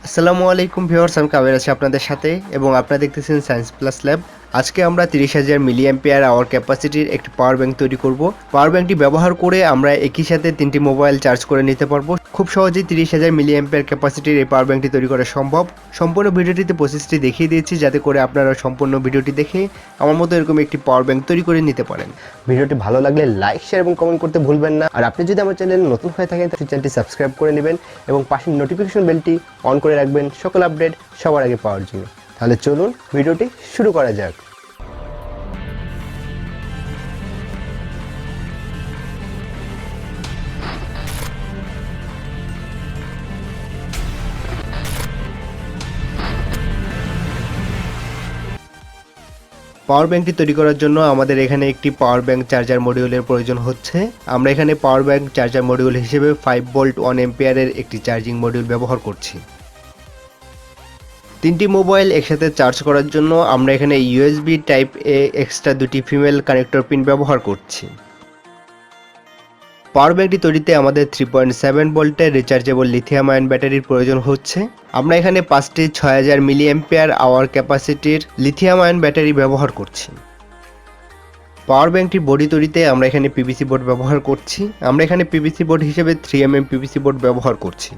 আসসালামু আলাইকুম ভিউয়ার্স, আমি কাবের আছি আপনাদের সাথে এবং আপনারা দেখতেছেন সায়েন্স প্লাস ল্যাব। আজকে আমরা 30,000 মিলি অ্যাম্পিয়ার আওয়ার ক্যাপাসিটির একটি পাওয়ার ব্যাংক তৈরি করব। পাওয়ার ব্যাংকটি ব্যবহার করে আমরা একই সাথে 3টি মোবাইল চার্জ করে নিতে পারবো। খুব সহজেই 30,000 মিলি অ্যাম্পিয়ার ক্যাপাসিটির এই পাওয়ার ব্যাংকটি তৈরি করা সম্ভব। সম্পূর্ণ ভিডিওটিতে প্রসেসটি দেখিয়ে দিয়েছি যাতে করে আপনারা সম্পূর্ণ ভিডিওটি দেখে আমার মতো এরকম একটি পাওয়ার ব্যাংক তৈরি করে নিতে পারেন। ভিডিওটি ভালো লাগলে লাইক, শেয়ার এবং কমেন্ট করতে ভুলবেন না। আর আপনি যদি আমার চ্যানেলে নতুন হয়ে থাকেন তাহলে চ্যানেলটি সাবস্ক্রাইব করে নেবেন এবং পাশের নোটিফিকেশন বেলটি অন করে রাখবেন সকল আপডেট সবার আগে পাওয়ার জন্য। তাহলে চলুন ভিডিওটি শুরু করা যাক। পাওয়ার ব্যাংকটি তৈরি করার জন্য আমাদের এখানে একটি পাওয়ার ব্যাংক চার্জার মডিউলের প্রয়োজন হচ্ছে। আমরা এখানে পাওয়ার ব্যাংক চার্জার মডিউল হিসেবে 5 ভোল্ট 1 এম্পিয়ারের একটি চার্জিং মডিউল ব্যবহার করছি। 3টি মোবাইল একসাথে চার্জ করার জন্য আমরা এখানে ইউএসবি টাইপ এ এক্সট্রা 2টি ফিমেল কানেক্টর পিন ব্যবহার করছি। পাওয়ার ব্যাংকটি তৈরিতে আমাদের 3.7 ভোল্টের রিচার্জেবল লিথিয়াম আয়ন ব্যাটারির প্রয়োজন হচ্ছে। আমরা এখানে 5টি 6000 মিলি অ্যাম্পিয়ার আওয়ার ক্যাপাসিটির লিথিয়াম আয়ন ব্যাটারি ব্যবহার করছি। পাওয়ার ব্যাংকটির বডি তৈরিতে আমরা এখানে পিভিসি বোর্ড ব্যবহার করছি। আমরা এখানে পিভিসি বোর্ড হিসেবে 3mm পিভিসি বোর্ড ব্যবহার করছি।